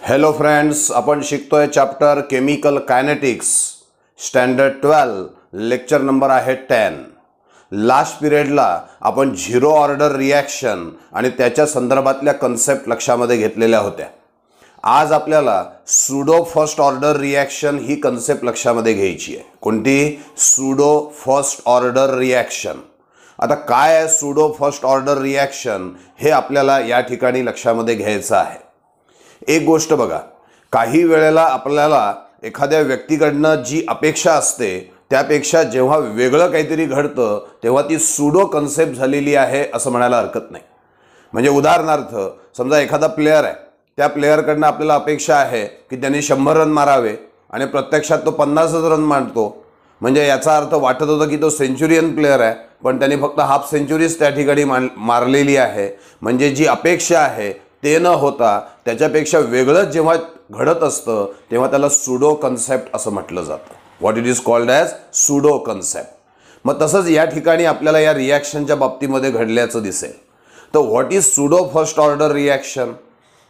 Hello friends, आपण शिकतोय chapter chemical kinetics standard 12 lecture number आहे 10। लास्ट पिरियडला आपण झिरो ऑर्डर रिॲक्शन आणि त्याच्या संदर्भातल्या कन्सेप्ट लक्षामध्ये घेतलेल्या होत्या। आज आपल्याला सुडो फर्स्ट ऑर्डर रिॲक्शन ही कन्सेप्ट लक्षामध्ये घ्यायची आहे। कोणती? Pseudo first order reaction. आता काय आहे सुडो फर्स्ट ऑर्डर रिॲक्शन हे आपल्याला या ठिकाणी लक्षामध्ये घ्यायचं आहे। एक गोष्ट बघा, काही वेळेला आपल्याला एखाद्या व्यक्तीकडनं जी अपेक्षा असते त्यापेक्षा जेव्हा वेगळं काहीतरी घडतं तेव्हा ती सुडो कन्सेप्ट झालेली आहे असं म्हणायला हरकत नाही। म्हणजे उदाहरणार्थ समजा एखादा प्लेयर आहे, त्या प्लेयरकडनं आपल्याला अपेक्षा आहे की त्यांनी 100 रन मारावे आणि प्रत्यक्षात तो 50 रन मारतो। म्हणजे याचा अर्थ वाटत होतं की तो सेंचुरियन प्लेयर आहे, पण त्यांनी फक्त हाफ सेंचुरीज त्या ठिकाणी मारलेली आहे। म्हणजे जी अपेक्षा आहे ते न होता त्याच्यापेक्षा वेगळंच जेव्हा घडत असतं तेव्हा त्याला सुडो कन्सेप्ट असं म्हटलं जातं। What it is called as pseudo concept. मग तसंच या ठिकाणी आपल्याला या रिॲक्शनच्या बाबतीमध्ये घडल्याचं दिसेल। तर what is pseudo first order reaction?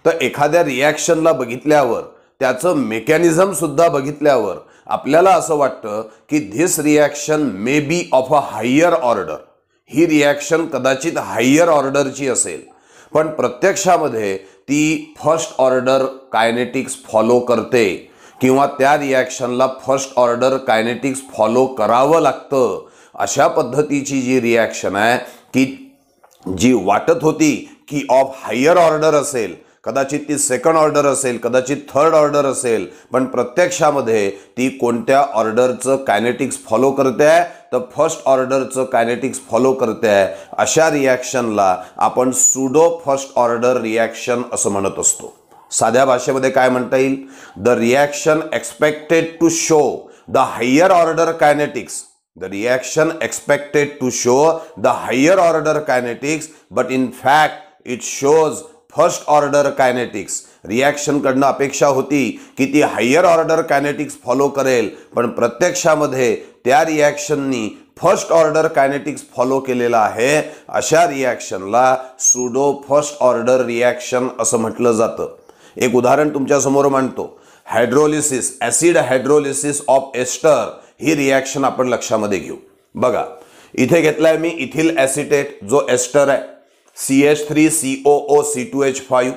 तर एखाद्या रिॲक्शनला बघितल्यावर त्याचं मेकॅनिझम सुद्धा बघितल्यावर आपल्याला असं वाटतं की this reaction may be of a higher order. ही रिॲक्शन कदाचित हायर ऑर्डरची असेल, पण प्रत्यक्षामध्ये ती फर्स्ट ऑर्डर कायनेटिक्स फॉलो करते किंवा त्या रिॲक्शनला फर्स्ट ऑर्डर कायनेटिक्स फॉलो करावं लागतं। अशा पद्धतीची जी रिॲक्शन आहे की जी वाटत होती की ऑफ हायर ऑर्डर असेल, कदाचित ती सेकंड ऑर्डर असेल, कदाचित थर्ड ऑर्डर असेल, पण प्रत्यक्षामध्ये ती कोणत्या ऑर्डरचं कायनेटिक्स फॉलो करते आहे? तर फर्स्ट ऑर्डरचं कायनेटिक्स फॉलो करते आहे। अशा रिॲक्शनला आपण सुडो फर्स्ट ऑर्डर रिॲक्शन असं म्हणत असतो। साध्या भाषेमध्ये काय म्हणता येईल? The reaction expected to show the higher order kinetics. The reaction expected to show the higher order kinetics, but in fact it shows first order kinetics. Reaction कडनं अपेक्षा होती की ती हायर ऑर्डर कायनेटिक्स फॉलो करेल, पण प्रत्यक्षामध्ये त्या रिॲक्शननी फर्स्ट ऑर्डर कायनेटिक्स फॉलो केलेला आहे। अशा रिॲक्शनला सुडो फर्स्ट ऑर्डर रिॲक्शन असं म्हटलं जातं। एक उदाहरण तुमच्या समोर मांडतो। Hydrolysis, acid hydrolysis of ester ही रिॲक्शन आपण लक्षामध्ये घेऊ। बघा, इथे घेतलाय मी इथिल ॲसिटेट जो एस्टर आहे, CH3COO C2H5,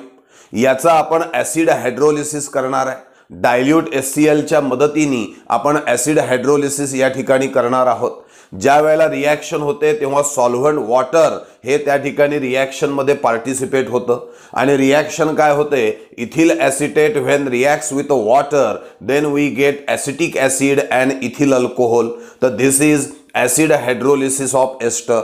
याचा आपण ॲसिड हायड्रोलिसिस करणार आहे। डायल्यूट HCl च्या मदतीने आपण ॲसिड हायड्रोलिसिस या ठिकाणी करणार आहोत। ज्या वेळेला रिॲक्शन होते तेव्हा सॉल्व्हंट वॉटर हे त्या ठिकाणी रिॲक्शनमध्ये पार्टिसिपेट होतं आणि रिॲक्शन काय होते? Ethyl acetate when reacts with water then we get acetic acid and ethyl alcohol. तर this is acid hydrolysis of ester.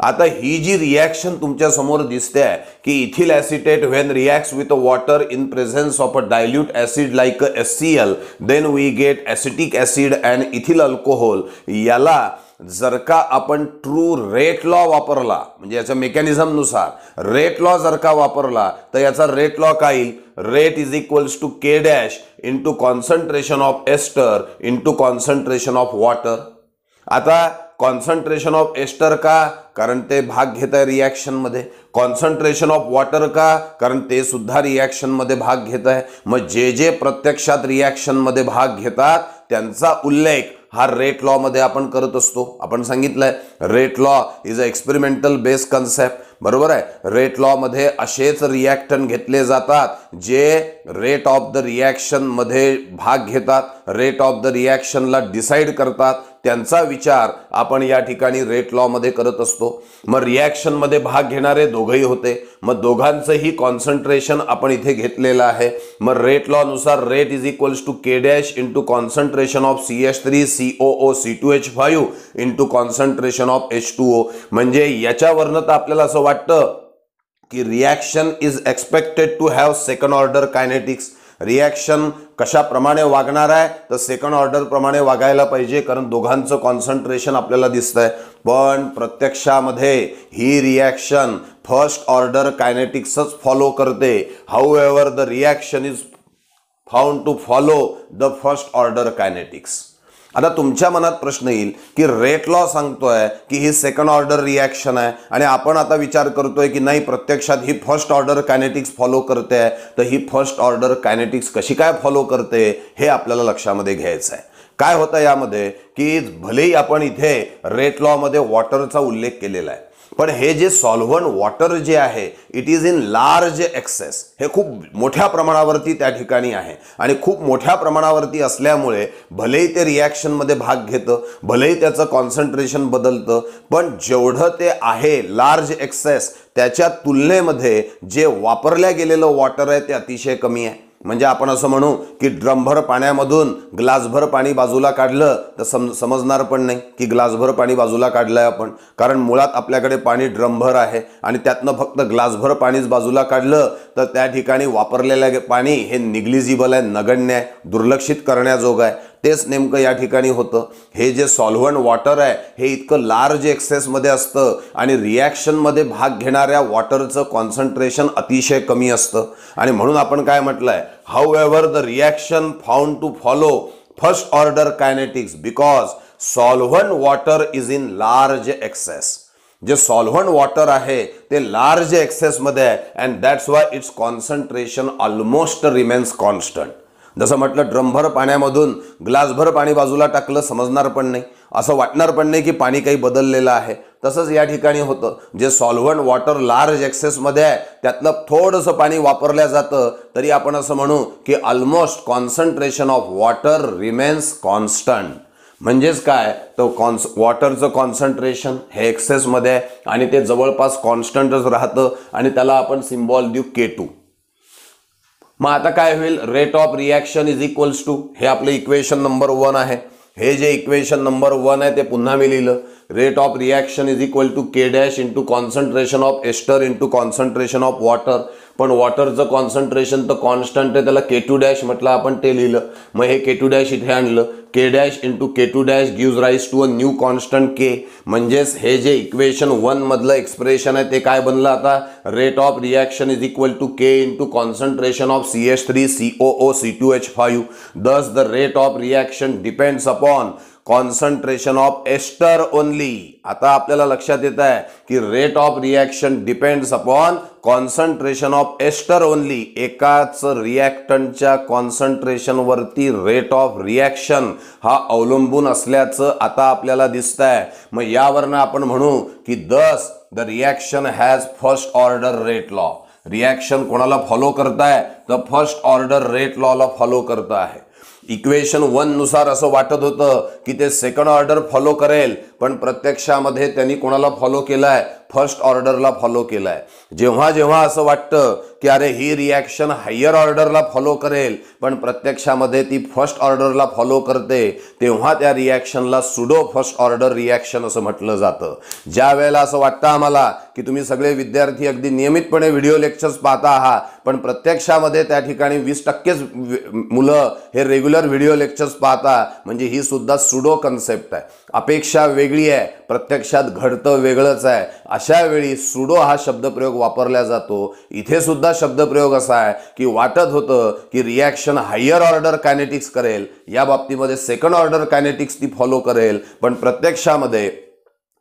आता ही जी रिॲक्शन तुमच्या समोर दिसते आहे की ethyl acetate when reacts with water in presence of a dilute acid like HCl then we get acetic acid and ethyl alcohol, याला जर का आपण ट्रू रेट लॉ वापरला, म्हणजे याच्या मेकॅनिझमनुसार रेट लॉ जर का वापरला तर याचा रेट लॉ काय येईल? Rate is equals to K dash into concentration of ester into concentration of water. आता कॉन्सन्ट्रेशन ऑफ एस्टर का? कारण ते भाग घेत आहे रिॲक्शन मध्ये। कॉन्सन्ट्रेशन ऑफ वॉटर का? कारण ते सुद्धा रिॲक्शन मध्ये भाग घेत आहे। मग जे जे प्रत्यक्षात रिॲक्शन मध्ये भाग घेतात त्यांचा उल्लेख हा रेट लॉ मध्ये आपण करत असतो। आपण सांगितलंय rate law is a experimental based concept, बरोबर आहे। रेट लॉ मध्ये असेच रिॲक्टन घेतले जातात जे रेट ऑफ द रिॲक्शन मध्ये भाग घेतात, रेट ऑफ द रिॲक्शनला डिसाइड करतात, त्यांचा विचार आपण या ठिकाणी रेट लॉ मध्ये करत असतो। मग रिॲक्शन मध्ये भाग घेणारे दोघंही होते, मग दोघांचंही कॉन्सन्ट्रेशन आपण इथे घेतलेलं आहे। मग रेट लॉ नुसार rate is equals to K dash into concentration of CH3COO C2H5 into concentration of H2O। म्हणजे याच्यावरनं तर आपल्याला असं वाटतं की reaction is expected to have second order kinetics. Reaction कशाप्रमाणे वागणार आहे? तर सेकंड ऑर्डर प्रमाणे वागायला पाहिजे, कारण दोघांचं कॉन्सन्ट्रेशन आपल्याला दिसतंय। पण प्रत्यक्षामध्ये ही रिॲक्शन फर्स्ट ऑर्डर कायनेटिक्सच फॉलो करते। However the reaction is found to follow the first order kinetics. आता तुमच्या मनात प्रश्न येईल की रेट लॉ सांगतोय की ही सेकंड ऑर्डर रिॲक्शन आहे आणि आपण आता विचार करतोय की नाही प्रत्यक्षात ही फर्स्ट ऑर्डर कायनेटिक्स फॉलो करते, तर ही फर्स्ट ऑर्डर कायनेटिक्स कशी काय फॉलो करते हे आपल्याला लक्षामध्ये घ्यायचं आहे. काय होतं यामध्ये की भलेही आपण इथे रेट लॉ मध्ये वॉटरचा उल्लेख केलेला आहे, पण हे जे सॉल्व्हंट वॉटर जे आहे it is in large access, हे खूप मोठ्या प्रमाणावरती त्या ठिकाणी आहे आणि खूप मोठ्या प्रमाणावरती असल्यामुळे भलेही ते रिॲक्शनमध्ये भाग घेतं, भलेही त्याचं कॉन्सन्ट्रेशन बदलतं, पण जेवढं ते आहे लार्ज एक्सेस त्याच्या तुलनेमध्ये जे वापरल्या गेलेलं वॉटर आहे ते अतिशय कमी आहे. म्हणजे आपण असं म्हणू की ड्रमभर पाण्यामधून ग्लासभर पाणी बाजूला काढलं तर समजणार पण नाही की ग्लासभर पाणी बाजूला काढलंय आपण, कारण मुळात आपल्याकडे पाणी ड्रमभर आहे आणि त्यातनं फक्त ग्लासभर पाणीच बाजूला काढलं तर त्या ठिकाणी वापरलेलं पाणी हे निग्लिजिबल आहे, नगण्य आहे, दुर्लक्षित करण्याजोगं आहे. तेच नेमकं या ठिकाणी होतं. हे जे सॉल्व्हंट वॉटर आहे हे इतकं लार्ज एक्सेसमध्ये असतं आणि रिॲक्शनमध्ये भाग घेणाऱ्या वॉटरचं कॉन्सन्ट्रेशन अतिशय कमी असतं आणि म्हणून आपण काय म्हटलंय, however the reaction found to follow first order kinetics because solvent water is in large excess. जे सॉल्व्हंट वॉटर आहे ते लार्ज एक्सेसमध्ये आहे and that's why its concentration almost remains constant. जसं म्हटलं ड्रमभर पाण्यामधून ग्लासभर पाणी बाजूला टाकलं समजणार पण नाही, असं वाटणार पण नाही की पाणी काही बदललेलं आहे. तसंच या ठिकाणी होतं, जे सॉल्व्हंट वॉटर लार्ज एक्सेसमध्ये आहे त्यातलं थोडंसं पाणी वापरलं जातं तरी आपण असं म्हणू की almost concentration of water remains constant. म्हणजेच काय, तर वॉटरचं कॉन्सन्ट्रेशन हे एक्सेसमध्ये आहे आणि ते जवळपास कॉन्स्टंटच राहतं आणि त्याला आपण सिम्बॉल देऊ K2. मग आता काय होईल, rate of reaction is equals to, हे आपलं इक्वेशन नंबर 1 आहे. हे जे इक्वेशन नंबर 1 आहे ते पुन्हा मी लिहिलं, rate of reaction is equal to K dash into concentration of ester into concentration of water. पण वॉटरचं कॉन्सन्ट्रेशन तर कॉन्स्टंट आहे, त्याला K2 डॅश म्हटलं आपण, ते लिहिलं. मग हे K2 डॅश इथे आणलं, K dash into K2 dash gives rise to a new constant K. म्हणजेच हे जे इक्वेशन 1 मधलं एक्सप्रेशन आहे ते काय बनलं आता, rate of reaction is equal to K into concentration of CH3COO2H5. Thus the rate of reaction depends upon concentration of ester only. आता आपल्याला लक्षात येत आहे की rate of reaction depends upon concentration of ester only. एकाच रिॲक्टंटच्या कॉन्सन्ट्रेशनवरती rate of reaction हा अवलंबून असल्याचं आता आपल्याला दिसतंय. मग यावरनं आपण म्हणू की दस the reaction has first order rate law. Reaction कोणाला फॉलो करताय, तर फर्स्ट ऑर्डर रेट लॉला फॉलो करत आहे. इक्वेशन 1 नुसार असं वाटत होतं की ते सेकंड ऑर्डर फॉलो करेल, पण प्रत्यक्षामध्ये त्यांनी कोणाला फॉलो केलाय, फर्स्ट ऑर्डरला फॉलो केलाय. जेव्हा जेव्हा असं वाटतं की अरे ही रिॲक्शन हायर ऑर्डरला फॉलो करेल पण प्रत्यक्षामध्ये ती फर्स्ट ऑर्डरला फॉलो करते, तेव्हा त्या रिॲक्शनला सुडो फर्स्ट ऑर्डर रिॲक्शन असं म्हटलं जातं. ज्या वेळेला असं वाटतं आम्हाला की तुम्ही सगळे विद्यार्थी अगदी नियमितपणे व्हिडिओ लेक्चर्स पाहता आहात, पण प्रत्यक्षामध्ये त्या ठिकाणी 20%च मुलं हे रेग्युलर व्हिडिओ लेक्चर्स पाहता, म्हणजे ही सुद्धा सुडो कन्सेप्ट आहे. अपेक्षा वेगळी आहे, प्रत्यक्षात घडतं वेगळंच आहे. अशा वेळी सुडो हा शब्दप्रयोग वापरला जातो. इथे सुद्धा शब्दप्रयोग असा आहे की वाटत होतं की रिॲक्शन हायर ऑर्डर कायनेटिक्स करेल, या बाबतीमध्ये सेकंड ऑर्डर कायनेटिक्स ती फॉलो करेल, पण प्रत्यक्षामध्ये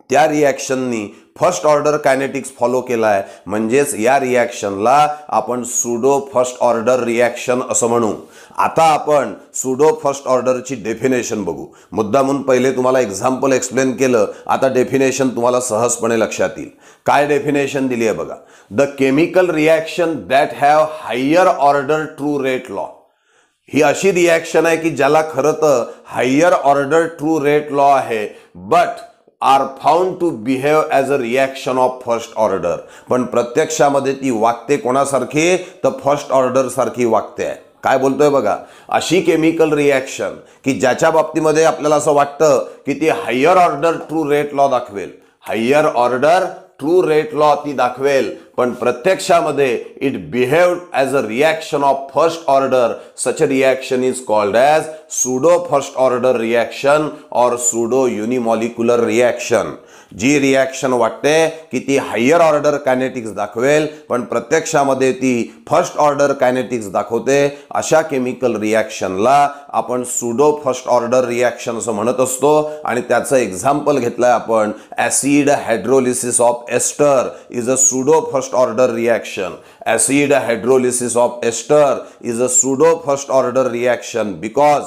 त्या रिॲक्शननी फर्स्ट ऑर्डर कायनेटिक्स फॉलो केलाय. म्हणजेच या रिॲक्शनला आपण सुडो फर्स्ट ऑर्डर रिॲक्शन असं म्हणू. आता आपण सुडो फर्स्ट ऑर्डरची डेफिनेशन बघू. मुद्दामून पहिले तुम्हाला एक्झाम्पल एक्सप्लेन केलं, आता डेफिनेशन तुम्हाला सहजपणे लक्षात येईल. काय डेफिनेशन दिली आहे बघा, the chemical reaction that have higher order true rate law. ही अशी रिॲक्शन आहे की ज्याला खरं तर higher order true rate law आहे, but are found to behave as a reaction of first order. पण प्रत्यक्षामध्ये ती वागते कोणासारखी, तर फर्स्ट ऑर्डर सारखी वागते. काय बोलतोय बघा, अशी केमिकल रिॲक्शन की ज्याच्या बाबतीमध्ये आपल्याला असं वाटतं की ती higher order true rate law दाखवेल, higher order true rate law ती दाखवेल, पण प्रत्यक्षामध्ये it behaved as a reaction of first order. Such a reaction is called as pseudo first order reaction और सुडो युनिमॉलिक्युलर रिॲक्शन. जी reaction वाटते की ती हायर ऑर्डर कायनेटिक्स दाखवेल पण प्रत्यक्षामध्ये ती फर्स्ट ऑर्डर कायनेटिक्स दाखवते, अशा केमिकल रिॲक्शनला आपण सुडो फर्स्ट ऑर्डर रिॲक्शन असं म्हणत असतो. आणि त्याचं एक्झाम्पल घेतलंय आपण, acid hydrolysis of ester is a pseudo first order reaction. Acid hydrolysis of ester is a pseudo first order reaction because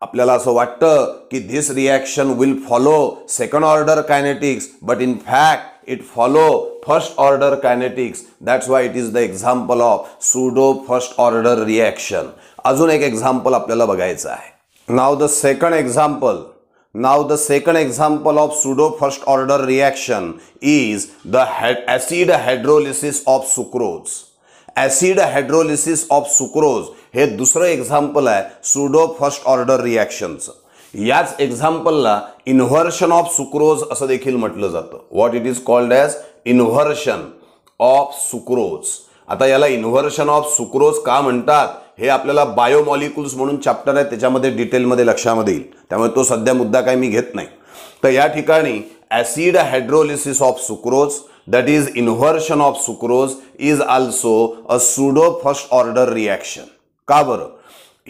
आपल्याला असं वाटतं की this reaction will follow second order kinetics but in fact it follow first order kinetics. That's why it is the example of pseudo first order reaction. अजून एक example आपल्याला बघायचं आहे. Now the second example of pseudo first order reaction is the acid hydrolysis of sucrose. Acid hydrolysis of sucrose हे दुसरं example आहे sudo first order रिॲक्शनचं. याच एक्झाम्पलला inversion of sucrose असं देखील म्हटलं जातं. What it is called as inversion of sucrose. आता याला इन्व्हर्शन ऑफ सुक्रोज का म्हणतात हे आपल्याला बायोमॉलिक्युल्स म्हणून चॅप्टर आहे, त्याच्यामध्ये डिटेलमध्ये लक्षामध्ये येईल, त्यामुळे तो सध्या मुद्दा काही मी घेत नाही. तर या ठिकाणी acid hydrolysis of sucrose, that is inversion of sucrose, is also a pseudo first order reaction. का बरं?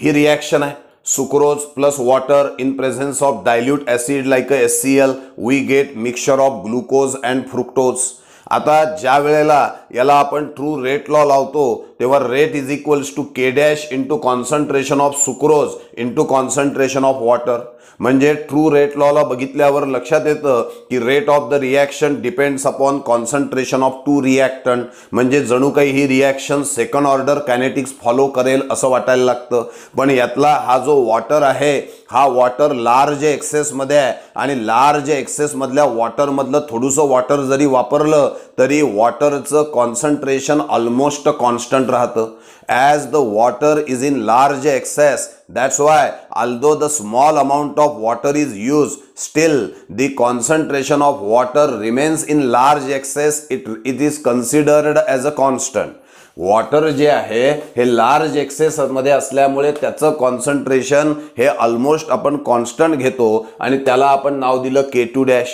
ही रिॲक्शन आहे sucrose plus water in presence of dilute acid like a HCl, we get mixture of glucose and fructose. आता ज्या वेळेला याला आपण true rate law लावतो तेव्हा rate is equals to K dash into concentration of sucrose into concentration of water. म्हणजे true rate लॉला बघितल्यावर लक्षात येतं की rate of the reaction depends upon concentration of two reactant. म्हणजे जणू काही ही reaction second order kinetics follow करेल असं वाटायला लागतं. पण यातला हा जो वॉटर आहे हा वॉटर लार्ज एक्सेसमध्ये आहे आणि लार्ज एक्सेसमधल्या वॉटरमधलं थोडंसं वॉटर जरी वापरलं तरी वॉटरचं कॉन्सन्ट्रेशन ऑलमोस्ट कॉन्स्टंट राहतं. As the water is in large excess, that's why although the small amount of water is used, still the concentration of water remains in large excess. It is considered as a constant. Water जे आहे हे large access मध्ये असल्यामुळे त्याचं concentration हे almost आपण constant घेतो आणि त्याला आपण नाव दिलं K2 डॅश.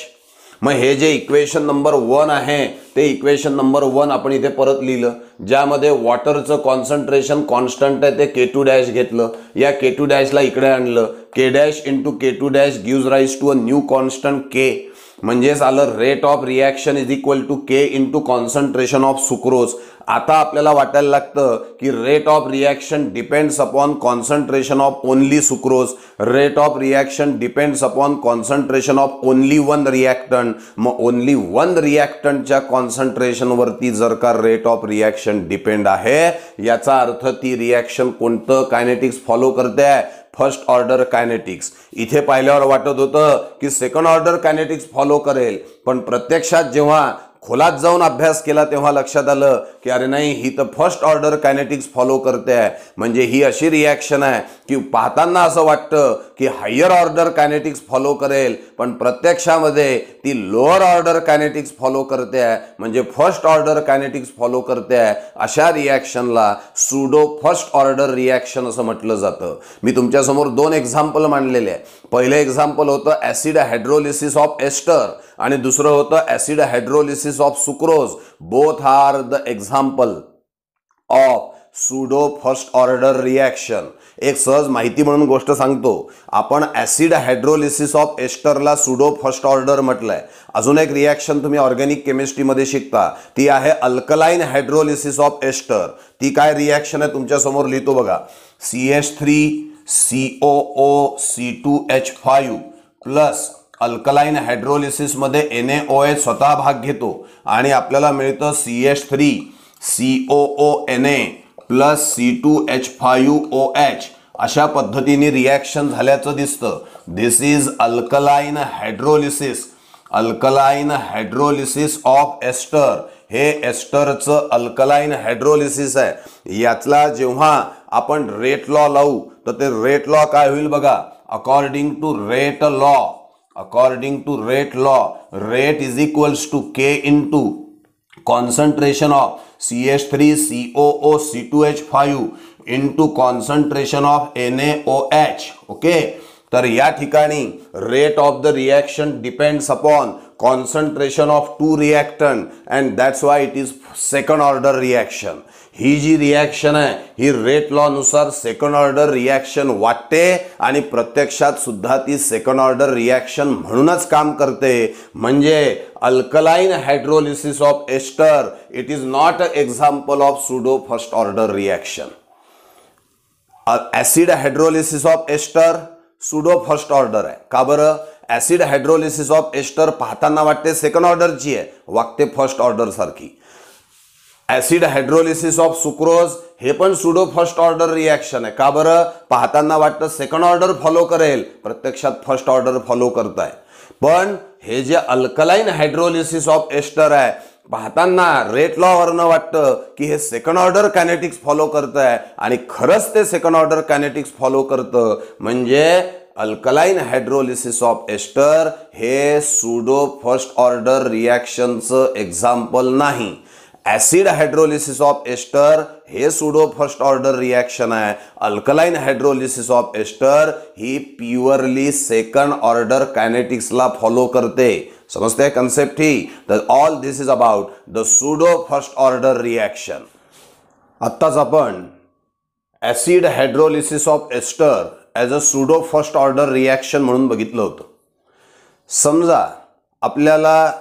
मग हे जे इक्वेशन नंबर 1 आहे ते इक्वेशन नंबर 1 आपण इथे परत लिहिलं, ज्यामध्ये वॉटरचं कॉन्सन्ट्रेशन कॉन्स्टंट आहे ते K2 डॅश घेतलं. या K2 डॅशला इकडे आणलं, K dash into K2 dash gives rise to a new constant K. म्हणजेच आलं rate of reaction is equal to K into concentration of sucrose. आता आपल्याला वाटायला लागतं की rate of reaction depends upon concentration of only sucrose. Rate of reaction depends upon concentration of only one reactant. मग only one रिॲक्टंटच्या कॉन्सन्ट्रेशनवरती जर का रेट ऑफ रिॲक्शन डिपेंड आहे याचा अर्थ ती रिॲक्शन कोणतं कायनेटिक्स फॉलो करते आहे? First order kinetics. इथे पाहिल्यावर वाटत होतं की सेकंड ऑर्डर कायनेटिक्स फॉलो करेल, पण प्रत्यक्षात जेव्हा खोलात जाऊन अभ्यास केला तेव्हा लक्षात आलं की अरे नाही, ही तर फर्स्ट ऑर्डर कायनेटिक्स फॉलो करते आहे. म्हणजे ही अशी रिॲक्शन आहे की पाहताना असं वाटतं की हायर ऑर्डर कायनेटिक्स फॉलो करेल, पण प्रत्यक्षामध्ये ती लोअर ऑर्डर कायनेटिक्स फॉलो करते आहे, म्हणजे फर्स्ट ऑर्डर कायनेटिक्स फॉलो करते आहे. अशा रिॲक्शनला सुडो फर्स्ट ऑर्डर रिॲक्शन असं म्हटलं जातं. मी तुमच्यासमोर 2 एक्झाम्पल मांडलेले आहे. पहिलं एक्झाम्पल होतं ॲसिड हायड्रोलिसिस ऑफ एस्टर आणि दुसरं होतं acid hydrolysis of sucrose. Both are the example of pseudo first order reaction. एक सहज माहिती म्हणून गोष्ट सांगतो, आपण ॲसिड हायड्रोलिसिस ऑफ एस्टरला सुडो फर्स्ट ऑर्डर म्हटलंय. अजून एक रिॲक्शन तुम्ही ऑर्गॅनिक केमिस्ट्रीमध्ये शिकता, ती आहे अल्कलाइन हायड्रोलिसिस ऑफ एस्टर. ती काय रिॲक्शन आहे तुमच्यासमोर लिहितो बघा. CH3COO C2H5 plus alkaline hydrolysis मध्ये NaOH स्वतः भाग घेतो आणि आपल्याला मिळतं CH3COONA प्लस C2H5OH. अशा पद्धतीने रिॲक्शन झाल्याचं दिसतं. This is alkaline hydrolysis. Alkaline hydrolysis of ester. हे एस्टरचं अल्कलाइन हायड्रोलिसिस आहे. यातला जेव्हा आपण रेट लॉ लावू तर ते रेट लॉ काय होईल बघा. According to rate law, rate is equals to K into concentration of CH3COO C2H5 into concentration of NaOH. Okay, तर या ठिकाणी rate of the reaction depends upon concentration of two reactant and that's why it is second order reaction. ही जी reaction आहे ही rate law नुसार second order reaction वाटते आणि प्रत्यक्षात सुद्धा ती सेकंड ऑर्डर रिएक्शन म्हणूनच काम करते. म्हणजे alkaline hydrolysis of ester it is not a example of pseudo first order reaction. Acid hydrolysis of ester pseudo first order आहे. का बरं? ऍसिड हायड्रोलिसिस ऑफ एस्टर पाहताना वाटते सेकंड ऑर्डरची आहे, वागते फर्स्ट ऑर्डर सारखी. ऍसिड हायड्रोलिसिस ऑफ सुक्रोज हे पण सुडो फर्स्ट ऑर्डर रिएक्शन आहे. का बरं? पाहताना वाटतं सेकंड ऑर्डर फॉलो करेल, प्रत्यक्षात फर्स्ट ऑर्डर फॉलो करताय. पण हे जे अल्कलाइन हायड्रोलिसिस ऑफ एस्टर आहे पाहताना रेट लॉ वरनं वाटतं की हे सेकंड ऑर्डर कायनेटिक्स फॉलो करतंय आणि खरंच ते सेकंड ऑर्डर कायनेटिक्स फॉलो करतं. म्हणजे अल्कलाइन हायड्रोलिसिस ऑफ एस्टर हे सुडो फर्स्ट ऑर्डर रिएक्शनचं एक्झाम्पल नाही. ऍसिड हायड्रोलिसिस ऑफ एस्टर हे सुडो फर्स्ट ऑर्डर रिएक्शन आहे. अल्कलाइन हायड्रोलिसिस ऑफ एस्टर ही प्युअरली सेकंड ऑर्डर कायनेटिक्सला फॉलो करते. समजते कन्सेप्ट ही? तर all this is about the pseudo first order reaction. आत्ताच आपण acid hydrolysis of ester as a pseudo first order reaction म्हणून बघितलं होतं. समजा आपल्याला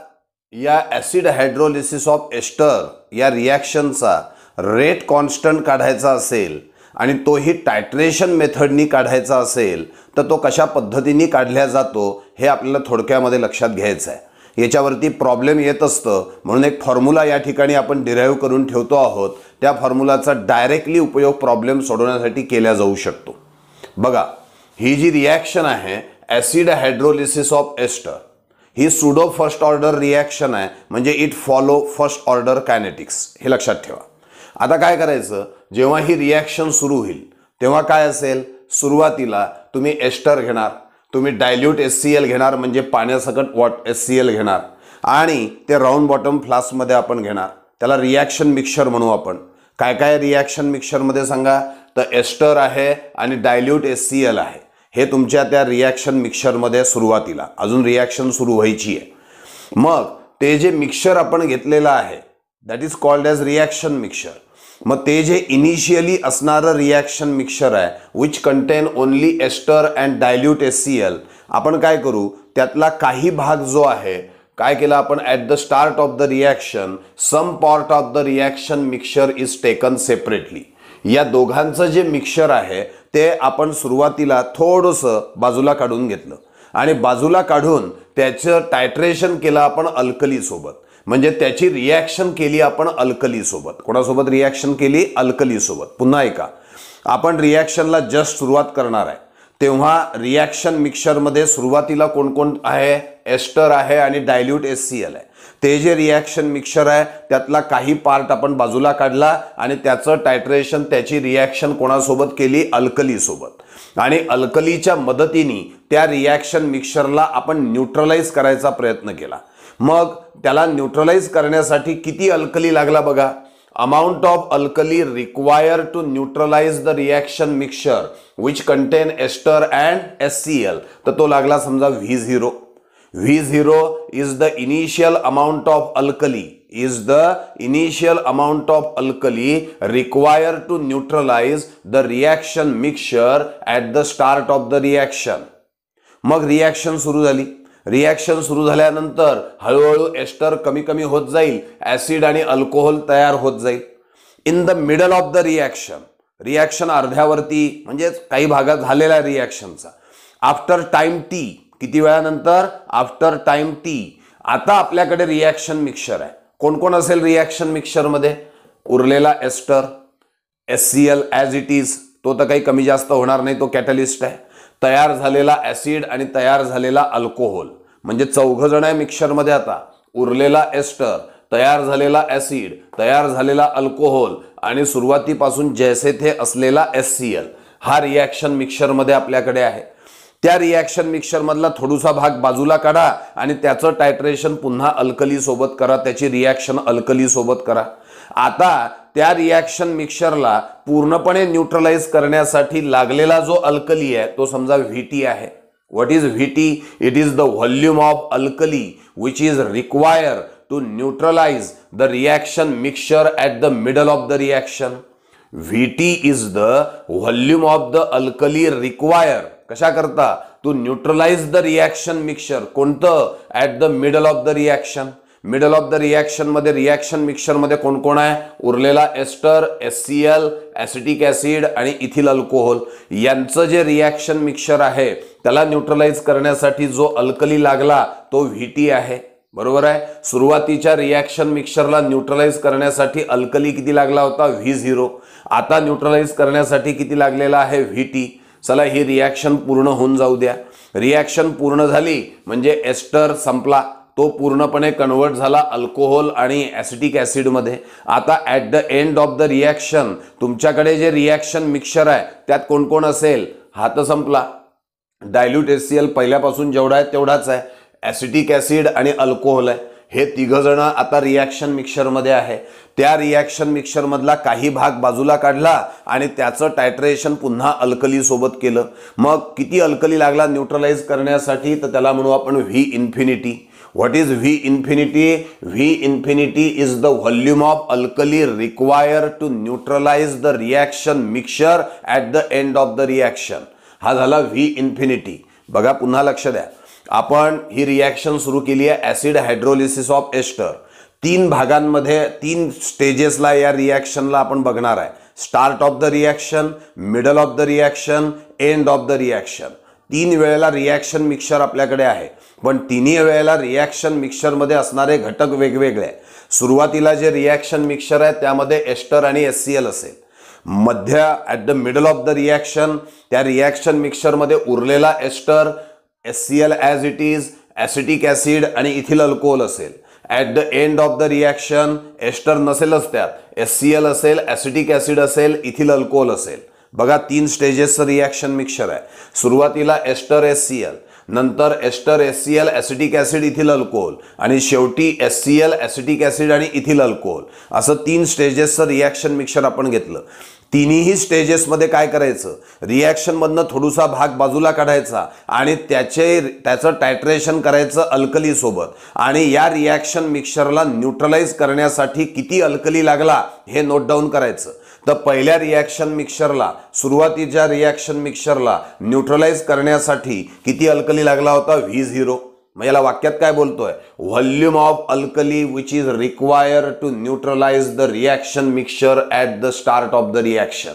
या ऍसिड हायड्रोलिसिस ऑफ एस्टर या रिॲक्शनचा रेट कॉन्स्टंट काढायचा असेल आणि तोही टायट्रेशन मेथडनी काढायचा असेल तर तो कशा पद्धतीने काढला जातो हे आपल्याला थोडक्यामध्ये लक्षात घ्यायचं आहे. याच्यावरती प्रॉब्लेम येत असतं म्हणून एक फॉर्म्युला या ठिकाणी आपण डिराईव्ह करून ठेवतो आहोत. त्या फॉर्म्युलाचा डायरेक्टली उपयोग प्रॉब्लेम सोडवण्यासाठी केला जाऊ शकतो. बघा, ही जी रिॲक्शन आहे ऍसिड हायड्रोलिसिस ऑफ एस्टर ही सुडो फर्स्ट ऑर्डर रिॲक्शन आहे. म्हणजे it follow first order kinetics, हे लक्षात ठेवा. आता काय करायचं, जेव्हा ही रिॲक्शन सुरू होईल तेव्हा काय असेल, सुरुवातीला तुम्ही एस्टर घेणार, तुम्ही डायल्यूट HCl घेणार म्हणजे पाण्यासकट HCl घेणार आणि ते राऊंड बॉटम फ्लास्कमध्ये आपण घेणार. त्याला रिॲक्शन मिक्सचर म्हणू आपण. काय काय रिॲक्शन मिक्सचरमध्ये सांगा, तर एस्टर आहे आणि डायल्यूट HCl आहे. हे तुमच्या त्या रिॲक्शन मिक्सचरमध्ये सुरुवातीला, अजून रिॲक्शन सुरू व्हायची आहे. मग ते जे मिक्सचर आपण घेतलेलं आहे that is called as reaction mixture. मग ते जे इनिशियली असणारं रिॲक्शन मिक्सचर आहे which contain only ester and dilute HCl, आपण काय करू, त्यातला काही भाग जो आहे काय केलं आपण, at the start of the reaction some part of the reaction mixture is taken separately. या दोघांचं जे मिक्सचर आहे ते आपण सुरुवातीला थोडंसं बाजूला काढून घेतलं आणि बाजूला काढून त्याचं टायट्रेशन केलं आपण अल्कली सोबत. म्हणजे त्याची रिॲक्शन केली आपण अल्कली सोबत. कोणासोबत रिॲक्शन केली? अल्कली सोबत. पुन्हा एका, आपण रिॲक्शनला जस्ट सुरुवात करणार आहे तेव्हा रिॲक्शन मिक्सचरमध्ये सुरुवातीला कोण कोण आहे, एस्टर आहे आणि डायल्यूट HCl आहे. ते जे रिॲक्शन मिक्सचर आहे त्यातला काही पार्ट आपण बाजूला काढला आणि त्याचं टायट्रेशन, त्याची रिॲक्शन कोणासोबत केली, अल्कली सोबत. आणि अल्कलीच्या मदतीने त्या रिॲक्शन मिक्सचरला आपण न्यूट्रलाइज करायचा प्रयत्न केला. मग त्याला न्यूट्रलाइज करण्यासाठी किती अल्कली लागला बघा. amount of alkali required to neutralize the reaction mixture which contain ester and HCl, तर तो लागला समजा V0. V0 is the initial amount of alkali, required to neutralize the reaction mixture at the start of the reaction. मग reaction सुरू झाली. Reaction सुरू झाल्यानंतर हळूहळू एस्टर कमी कमी होत जाईल, ऍसिड आणि अल्कोहोल तयार होत जाईल. In the middle of the reaction अर्ध्यावरती म्हणजे काही भागात झालेला रिॲक्शनचा आफ्टर टाइम टी, किती वेळानंतर, आफ्टर टाइम टी, आता आपल्याकडे रिॲक्शन मिक्सचर आहे. कोण कोण असेल रिॲक्शन मिक्सचरमध्ये? उरलेला ester, HCl as it is, तो तर काही कमी जास्त होणार नाही, तो कॅटलिस्ट आहे. तयार झालेला ऍसिड आणि तयार झालेला अल्कोहोल, म्हणजे चौघ जण आहे मिक्सचरमध्ये. आता उरलेला एस्टर, तयार झालेला ऍसिड, तयार झालेला अल्कोहोल आणि सुरुवातीपासून जैसे थे असलेला HCl, हा रिॲक्शन मिक्सचरमध्ये आपल्याकडे आहे. त्या रिॲक्शन मिक्सचर मधला थोडासा भाग बाजूला काढा आणि त्याचं टायट्रेशन पुन्हा अल्कली सोबत करा, त्याची रिॲक्शन अल्कली सोबत करा. आता त्या रिॲक्शन मिक्सचरला पूर्णपणे न्यूट्रलाइज करण्यासाठी लागलेला जो अल्कली आहे तो समजा VT आहे. What is VT? It is the volume of alkali which is require to neutralise the reaction mixture at the middle of the reaction. VT is the volume of the alkali require कशा करता? To neutralise the reaction mixture. कोणतं? At the middle of the reaction. Middle of the reaction मध्ये reaction mixture मध्ये कोण कोण आहे? उरलेला ester, HCl, acetic acid आणि इथिल अल्कोहोल यांचं जे रिॲक्शन मिक्सचर आहे त्याला न्यूट्रलाइज करण्यासाठी जो अल्कली लागला तो VT आहे. बरोबर आहे. सुरुवातीच्या रिॲक्शन मिक्सचरला न्यूट्रलाइज करण्यासाठी अल्कली किती लागला होता? V0. आता न्यूट्रलाइज करण्यासाठी किती लागलेला आहे? VT. चला ही रिॲक्शन पूर्ण होऊन जाऊ द्या. रिॲक्शन पूर्ण झाली म्हणजे एस्टर संपला, तो पूर्णपणे कन्वर्ट झाला अल्कोहोल आणि ॲसिटिक ॲसिड मध्ये. आता at the end of the reaction तुमच्याकडे जे रिॲक्शन मिक्सचर आहे त्यात कोण कोण असेल? हा तर संपला. डायल्यूट HCl पहिल्यापासून जेवढा आहे तेवढाच आहे. ॲसिटिक ॲसिड आणि अल्कोहोल आहे. हे तिघ जण आता रिॲक्शन मिक्सचर मध्ये आहे. त्या रिॲक्शन मिक्सचर मधला काही भाग बाजूला काढला आणि त्याचं टायट्रेशन पुन्हा अल्कली सोबत केलं. मग किती अल्कली लागला न्यूट्रलाइज करण्यासाठी? तर त्याला म्हणू आपण V infinity. What is V infinity? V infinity is the volume of alkali required to neutralize the reaction mixture at the end of the reaction. हा झाला V infinity. बघा पुन्हा लक्ष द्या. आपण ही रिॲक्शन सुरू केली आहे ॲसिड हायड्रोलिसिस ऑफ एस्टर. 3 भागांमध्ये 3 स्टेजेसला या रिॲक्शनला आपण बघणार आहे. Start of the reaction, middle of the reaction, end of the reaction. 3 वेळेला रिॲक्शन मिक्सचर आपल्याकडे आहे, पण तिन्ही वेळेला रिॲक्शन मिक्सचर मध्ये असणारे घटक वेगवेगळे. सुरुवातीला जे रिॲक्शन मिक्सचर आहे त्यामध्ये एस्टर आणि HCl असेल. मध्य at the middle of the reaction त्या रिॲक्शन मिक्सचर मध्ये उरलेला ester, HCl as it is, acetic acid आणि इथिल अल्कोहोल असेल. At the end of the reaction ester नसेलच, त्यात HCl असेल, ॲसिटिक ॲसिड असेल, इथिल अल्कोहोल असेल. बघा 3 स्टेजेसचं रिॲक्शन मिक्सचर आहे. सुरुवातीला एस्टर HCl, नंतर ester HCl, acetic acid, ethyl alcohol आणि शेवटी HCl, ॲसिटिक ॲसिड आणि इथिल अल्कोहोल असं 3 स्टेजेसचं रिॲक्शन मिक्सचर आपण घेतलं. तिन्ही स्टेजेसमध्ये काय करायचं? रिॲक्शन मधनं थोडासा भाग बाजूला काढायचा आणि त्याचं टायट्रेशन करायचं अल्कली सोबत. आणि या रिॲक्शन मिक्सचरला न्यूट्रलाइज करण्यासाठी किती अल्कली लागला हे नोट डाऊन करायचं. तर पहिल्या रिॲक्शन मिक्सचरला, सुरुवातीच्या रिॲक्शन मिक्सचरला न्यूट्रलाइज करण्यासाठी किती अल्कली लागला होता? V0. मग याला वाक्यात काय बोलतोय? Volume of alkali which is require to neutralise the reaction mixture at the start of the reaction.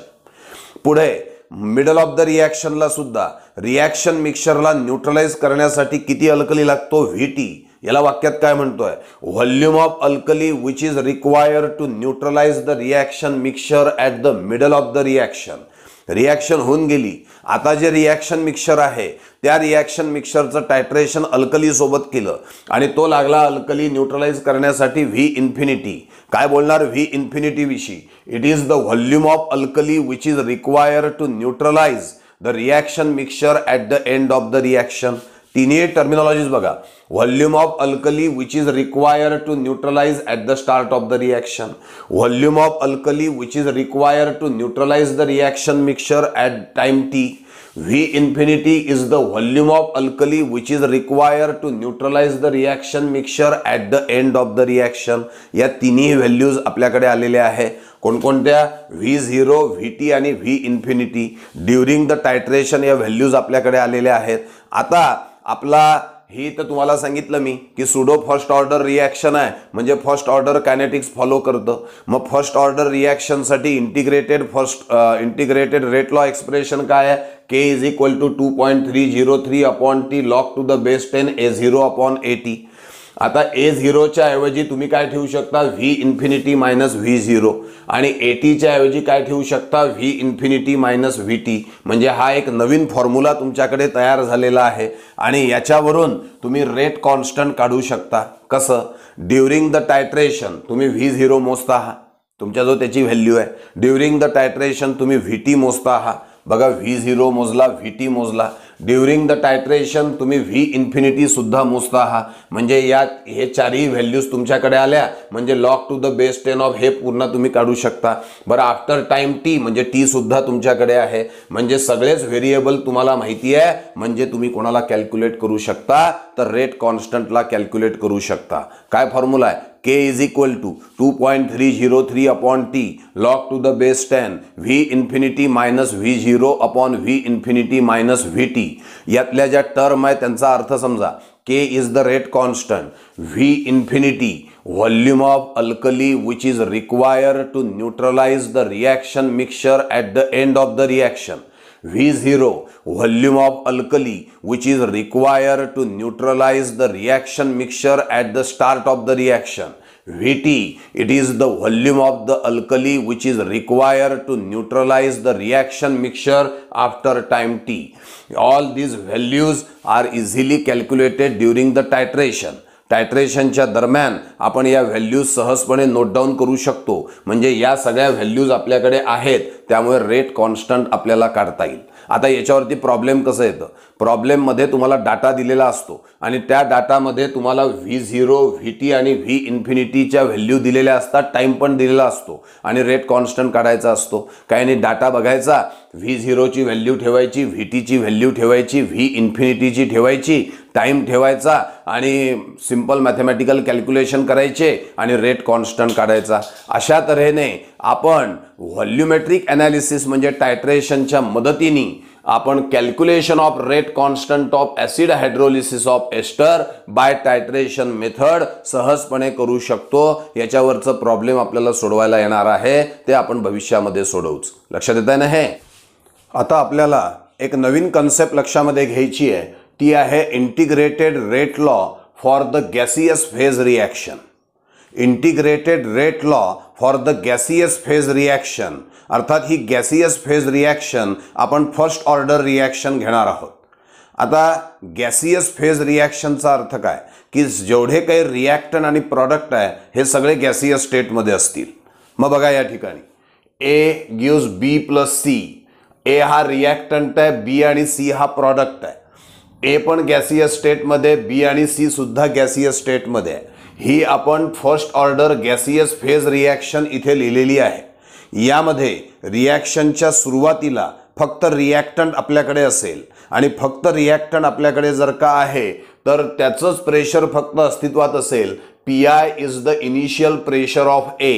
पुढे मिडल ऑफ द रिॲक्शनला सुद्धा रिॲक्शन मिक्सचरला न्यूट्रलाइज करण्यासाठी किती अल्कली लागतो? VT. याला वाक्यात काय म्हणतोय? Volume of alkali which is require to neutralise the reaction mixture at the middle of the reaction. Reaction होऊन गेली. आता जे रिॲक्शन मिक्सचर आहे त्या रिॲक्शन मिक्सचरचं टायट्रेशन अल्कली सोबत केलं आणि तो लागला अल्कली न्यूट्रलाइज करण्यासाठी V इन्फिनिटी. काय बोलणार V इन्फिनिटी विषयी? It is the volume of alkali which is require to neutralise the reaction mixture at the end of the reaction. तिन्ही टर्मिनॉलॉजीज बघा. Volume of alkali which is require to neutralise at the start of the reaction. Volume of alkali which is require to neutralise the reaction mixture at time T. V infinity is the volume of alkali which is required to neutralize the reaction mixture at the end of the reaction. या तिन्ही values आपल्याकडे आलेल्या आहे. कोणकोणत्या? V0, VT आणि V infinity. During the टायट्रेशन या values आपल्याकडे आलेल्या आहेत. आता आपला ही तर तुम्हाला सांगितलं मी की सुडो फर्स्ट ऑर्डर रिॲक्शन आहे म्हणजे फर्स्ट ऑर्डर कायनेटिक्स फॉलो करतं. मग फर्स्ट ऑर्डर रिॲक्शनसाठी इंटिग्रेटेड रेट लॉ एक्सप्रेशन काय आहे? K is equal to 2.303 upon T log to the base 10 A0 upon AT. आता A0च्या ऐवजी तुम्ही काय ठेवू शकता? V इन्फिनिटी मायनस V0 आणि ATच्या ऐवजी काय ठेवू शकता? V infinity minus VT. म्हणजे हा एक नवीन फॉर्म्युला तुमच्याकडे तयार झालेला आहे आणि याच्यावरून तुम्ही रेट कॉन्स्टंट काढू शकता. कसं? ड्युरिंग द टायट्रेशन तुम्ही V0 मोजता आहात, तुमच्याजवळ त्याची व्हॅल्यू आहे. ड्युरिंग द टायट्रेशन तुम्ही VT मोजता आहात. बघा V0 मोजला, VT मोजला. ड्युरिंग द टायट्रेशन तुम्ही व्ही इन्फिनिटी सुद्धा मोजता आहात, म्हणजे हे चारही व्हॅल्यूज तुमच्याकडे आल्या म्हणजे log to the base 10 of हे पूर्ण तुम्ही काढू शकता. बरं, आफ्टर टाइम टी म्हणजे टी सुद्धा तुमच्याकडे आहे, म्हणजे सगळेच व्हेरिएबल तुम्हाला माहिती आहे, म्हणजे तुम्ही कोणाला कॅल्क्युलेट करू शकता, तर रेट कॉन्स्टंटला कॅल्क्युलेट करू शकता. काय फॉर्म्युला आहे? K is equal to 2.303 upon T log to the base 10 V infinity minus V0 upon V infinity minus VT. यातल्या ज्या टर्म आहे त्यांचा अर्थ समजा. K is the rate constant, V infinity volume of alkali which is required to neutralize the reaction mixture at the end of the reaction. V0 volume of alkali which is required to neutralize the reaction mixture at the start of the reaction. Vt, it is the volume of the alkali which is required to neutralize the reaction mixture after time t. All these values are easily calculated during the titration. टायट्रेशनच्या दरम्यान आपण या values सहजपणे note down करू शकतो, म्हणजे या सगळ्या values आपल्याकडे आहेत, त्यामुळे रेट कॉन्स्टंट आपल्याला काढता येईल. आता याच्यावरती प्रॉब्लेम कसं येतं? प्रॉब्लेममध्ये तुम्हाला डाटा दिलेला असतो आणि त्या डाटामध्ये तुम्हाला V0, VT आणि V इन्फिनिटीच्या व्हॅल्यू दिलेल्या असतात, टाइम पण दिलेला असतो आणि रेट कॉन्स्टंट काढायचा असतो. काही नाही, डाटा बघायचा, V0ची व्हॅल्यू ठेवायची, VTची व्हॅल्यू ठेवायची, V इन्फिनिटीची ठेवायची, टाइम ठेवायचा आणि सिंपल मॅथमॅटिकल कॅल्क्युलेशन करायचे आणि रेट कॉन्स्टंट काढायचा. अशा तऱ्हेने आपण व्हॉल्युमेट्रिक ॲनालिसिस म्हणजे टायट्रेशनच्या मदतीने आपण calculation of rate constant of acid hydrolysis of ester by titration method सहजपणे करू शकतो. याच्यावरचं प्रॉब्लेम आपल्याला सोडवायला येणार आहे, ते आपण भविष्यामध्ये सोडवूच. लक्षात येत आहे ना हे? आता आपल्याला एक नवीन कन्सेप्ट लक्षामध्ये घ्यायची आहे, ती आहे integrated rate law for the gaseous phase reaction. Integrated rate law for the gaseous phase reaction, अर्थात ही गॅसियस फेज रिॲक्शन आपण फर्स्ट ऑर्डर रिॲक्शन घेणार आहोत. आता गॅसियस फेज रिॲक्शनचा अर्थ काय, की जेवढे काही रिॲक्टन आणि प्रॉडक्ट आहे हे सगळे गॅसियस स्टेटमध्ये असतील. मग बघा या ठिकाणी A gives B plus C. A हा रिॲक्टंट आहे, B आणि C हा प्रॉडक्ट आहे. A पण गॅसियस स्टेटमध्ये, B आणि C सुद्धा गॅसियस स्टेटमध्ये आहे. ही आपण first order gaseous phase reaction इथे लिहिलेली आहे. यामध्ये रिॲक्शनच्या सुरुवातीला फक्त रिॲक्टंट आपल्याकडे असेल आणि फक्त रिॲक्टंट आपल्याकडे जर का आहे तर त्याचंच प्रेशर फक्त अस्तित्वात असेल. Pi is the initial pressure of A.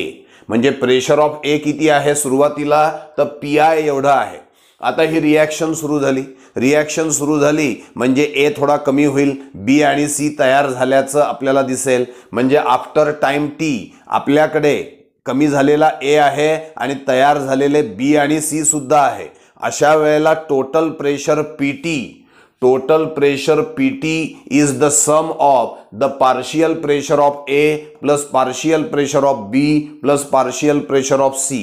म्हणजे प्रेशर ऑफ A किती आहे सुरुवातीला, तर Pi एवढं आहे. आता ही रिॲक्शन सुरू झाली. रिॲक्शन सुरू झाली म्हणजे A थोडा कमी होईल, B आणि C तयार झाल्याचं आपल्याला दिसेल. म्हणजे आफ्टर टाइम T आपल्याकडे कमी झालेला A आहे आणि तयार झालेले B आणि C सुद्धा आहे. अशा वेळेला total pressure PT is the sum of the partial pressure of A plus partial pressure of B plus partial pressure of C.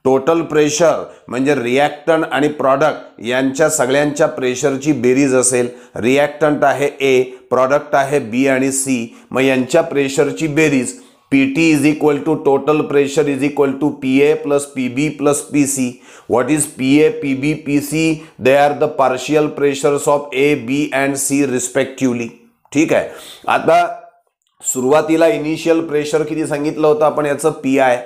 Total pressure म्हणजे रिॲक्टंट आणि प्रॉडक्ट यांच्या सगळ्यांच्या प्रेशरची बेरीज असेल. रिॲक्टंट आहे A, प्रॉडक्ट आहे B आणि C, मग यांच्या प्रेशरची बेरीज PT is equal to total pressure is equal to PA plus PB plus PC. What is PA, PB, PC? They are the partial pressures of A, B and C respectively. ठीक आहे. आता सुरुवातीला initial pressure किती सांगितलं होतं आपण याचं PI.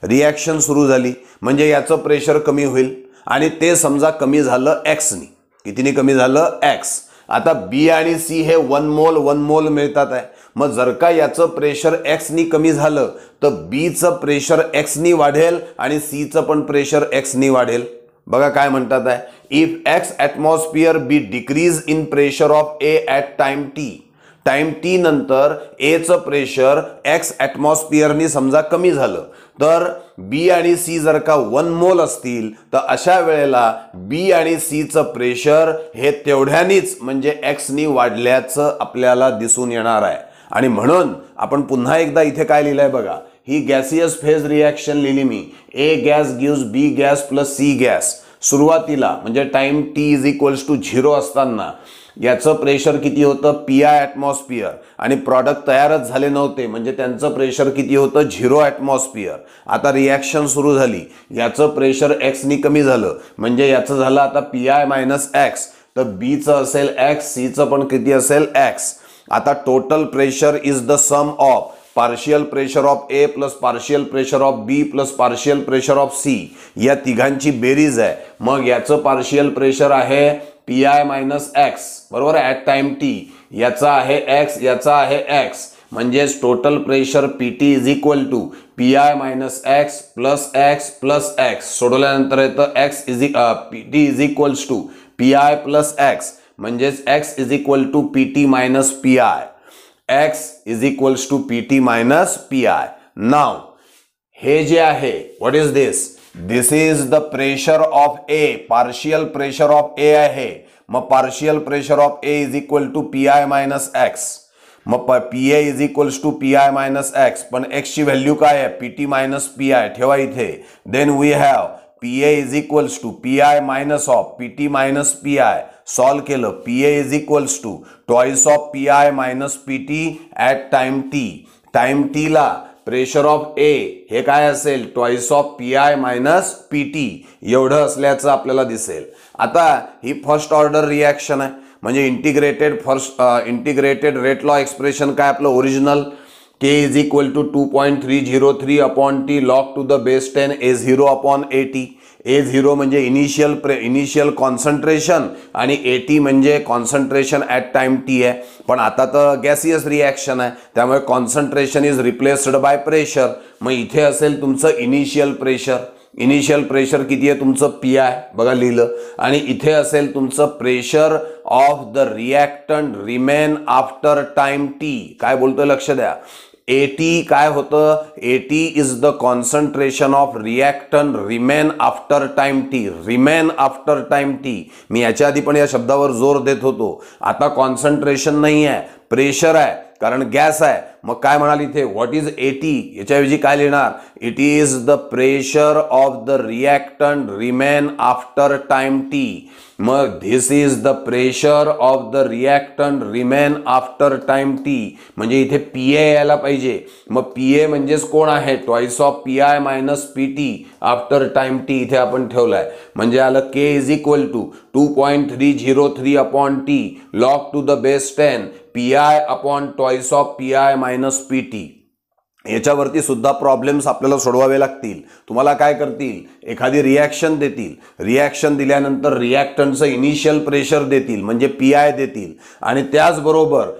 Reaction सुरू झाली म्हणजे याचं प्रेशर कमी होईल आणि ते समजा कमी झालं X नी. कितीने कमी झालं? X. आता B आणि C हे 1 मोल मिळतात आहे. मग जर का याचं प्रेशर X नी कमी झालं तर B चं प्रेशर X नी वाढेल आणि C चं पण प्रेशर X नी वाढेल. बघा काय म्हणतात आहे, if X atmosphere be decrease in pressure of A at time T. Time T नंतर A चं प्रेशर X ॲटमॉस्फिअरनी समजा कमी झालं तर B आणि C जर का 1 मोल असतील तर अशा वेळेला B आणि C चं प्रेशर हे तेवढ्यानीच म्हणजे X नी वाढल्याचं आपल्याला दिसून येणार आहे. आणि म्हणून आपण पुन्हा एकदा इथे काय लिहिलंय बघा, ही गॅसियस फेज रिॲक्शन लिहिली मी. A gas gives B gas plus C gas. सुरुवातीला म्हणजे time T is equals to 0 असताना याचं प्रेशर किती होतं? PI ॲटमॉस्फिअर आणि प्रॉडक्ट तयारच झाले नव्हते म्हणजे त्यांचं प्रेशर किती होतं? 0 ॲटमॉस्फिअर. आता रिॲक्शन सुरू झाली, याचं प्रेशर X नी कमी झालं म्हणजे याचं झालं आता PI मायनस X. तर बीचं असेल एक्स, सीचं पण किती असेल एक्स. आता total pressure is the sum of partial pressure of A plus partial pressure of B plus partial pressure of C, या तिघांची बेरीज आहे. मग याचं पार्शियल प्रेशर आहे पी आय मायनस एक्स, बरोबर आहे, ॲट टाइम टी. याचा आहे एक्स, याचा आहे एक्स, म्हणजेच total pressure P T is equal to P I minus X plus X plus X. सोडवल्यानंतर येतं X P T is equals to P I plus X, म्हणजेच X is equal to P T minus P I. X is equals to P T minus P I. नाव हे जे आहे, what is this? This is the pressure of A. Partial pressure of A आहे. मग partial pressure of A is equal to P I minus X. मग P A is equals to P I minus X, पण एक्सची value काय आहे? P T minus P I. ठेवा इथे. Then we have P A is equals to P I minus of P T minus P I. Solve केलं. P A is equals to twice of P I minus P T at time T. Time T ला pressure of ए हे काय असेल? Twice of P I minus P T. एवढं असल्याचं आपल्याला दिसेल. आता ही फर्स्ट ऑर्डर रिॲक्शन आहे, म्हणजे इंटिग्रेटेड रेट लॉ एक्सप्रेशन काय आपलं original K is equal to 2.303 upon T log to the base 10 A0 upon AT. A0 म्हणजे इनिशियल कॉन्सन्ट्रेशन आणि AT म्हणजे कॉन्सन्ट्रेशन ॲट टाइम टी आहे. पण आता तर गॅसियस रिॲक्शन आहे, त्यामुळे concentration is replaced by pressure. मग इथे असेल तुमचं इनिशियल प्रेशर. इनिशियल प्रेशर किती आहे तुमचं? पी आय, बघा लिहिलं. आणि इथे असेल तुमचं pressure of the reactant remain after time T. काय बोलतोय लक्ष द्या. एटी काय होतं? A T is the concentration of reactant remain after time T. Remain after time T. मी याच्या आधी पण या शब्दावर जोर देत होतो. आता कॉन्सन्ट्रेशन नाही आहे, प्रेशर आहे, कारण गॅस आहे. मग काय म्हणाल इथे? What is eighty? याच्याऐवजी काय लिहिणार? It is the pressure of the reactant remain after time T. मग this is the pressure of the reactant remain after time T, म्हणजे इथे पी ए यायला पाहिजे. मग पी ए म्हणजेच कोण आहे? Twice of P I minus P T after time T इथे आपण ठेवलाय. म्हणजे आलं K is equal to 2.303 upon T log to the base 10 P I upon twice of P I minus P T. याच्यावरती सुद्धा प्रॉब्लेम्स आपल्याला सोडवावे लागतील. तुम्हाला काय करतील? एखादी रिॲक्शन देतील. रिॲक्शन दिल्यानंतर रिॲक्टंटचं इनिशियल प्रेशर देतील, म्हणजे पी आय देतील, आणि त्याचबरोबर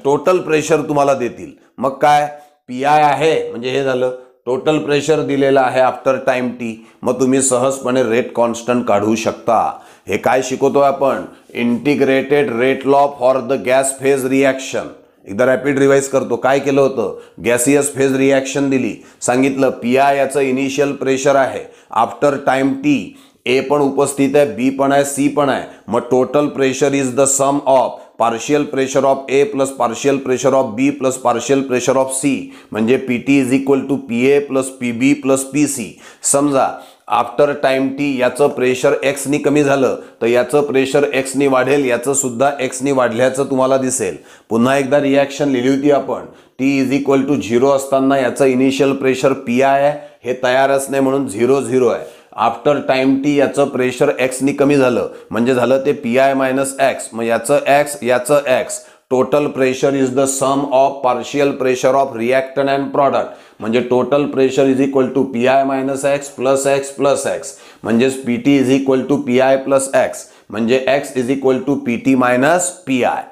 टोटल प्रेशर तुम्हाला देतील. मग काय? पी आय आहे म्हणजे हे झालं, टोटल प्रेशर दिलेलं आहे आफ्टर टाइम टी. मग तुम्ही सहजपणे रेट कॉन्स्टंट काढू शकता. हे काय शिकवतोय आपण? Integrated rate law for the gas phase reaction. एकदा रॅपिड रिवाइज करतो. काय केलं होतं? गॅसियस फेज रिॲक्शन दिली, सांगितलं पी आय याचं इनिशियल प्रेशर आहे आफ्टर टाइम टी. ए पण उपस्थित आहे, बी पण आहे, सी पण आहे. मग total pressure is the sum of partial pressure of A plus partial pressure of B plus partial pressure of C, म्हणजे P T is equal to P A plus P B plus P C. समजा after time T याचं pressure एक्सनी कमी झालं तर याचं pressure एक्सनी वाढेल, याचं सुद्धा एक्सनी वाढल्याचं तुम्हाला दिसेल. पुन्हा एकदा रिॲक्शन लिहिली होती आपण. टी इज इक्वल टू 0 असताना याचं इनिशियल प्रेशर पी आय आहे, हे तयारच नाही म्हणून 0 आहे. आफ्टर टाइम टी याचं प्रेशर एक्सनी कमी झालं म्हणजे झालं ते पी आय मायनस एक्स. मग याचं एक्स, याचं X. Total pressure is the sum of partial pressure of reactant and product, म्हणजे total pressure is equal to P I minus X plus X plus X, म्हणजेच P T is equal to P I plus X, म्हणजे X is equal to P T minus P I.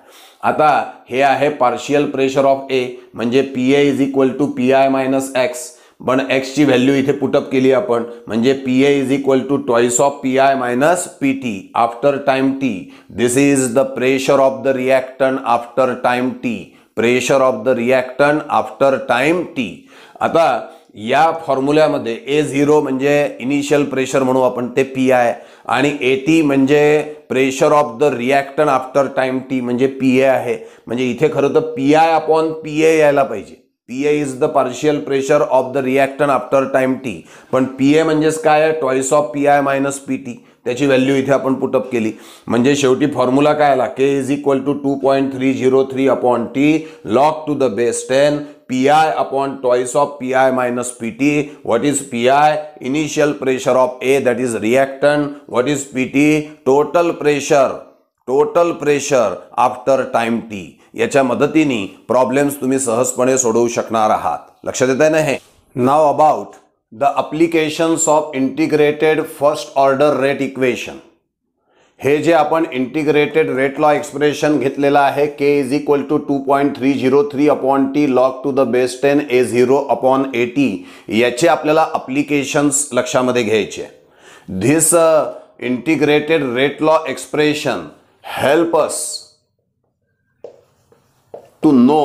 आता हे आहे partial pressure of A, म्हणजे P A is equal to P I minus X. पण एक्सची value इथे put up केली आपण, म्हणजे P A is equal to twice of P I minus P T after time T. This is the pressure of the reactant after time T. Pressure of the reactant after time T. आता या फॉर्म्युल्यामध्ये A0 म्हणजे initial pressure म्हणू आपण, ते P I, आणि AT म्हणजे pressure of the reactant after time T, म्हणजे P ए आहे. म्हणजे इथे खरं तर P I upon P A यायला पाहिजे. P A is the partial pressure of the reactant after time T, पण पी ए म्हणजेच काय आहे? Twice of P I minus P T. त्याची व्हॅल्यू इथे आपण पुटअप केली, म्हणजे शेवटी फॉर्म्युला काय आला? के is equal to 2.303 upon T log to the base 10 P I upon twice of P I minus P T. What is P I? Initial pressure of A, that is reactant. What is P T? Total pressure total pressure after time T याच्या मदतीने problems तुम्ही सहजपणे सोडवू शकणार आहात. लक्षात येत आहे ना हे. Now about the applications of integrated first order rate equation. हे जे आपण इंटिग्रेटेड रेट लॉ एक्सप्रेशन घेतलेलं आहे k is equal to 2.303 upon T log to the base 10 a0 upon at याचे आपल्याला अप्लिकेशन्स लक्षामध्ये घ्यायचे. This integrated rate law expression help us to know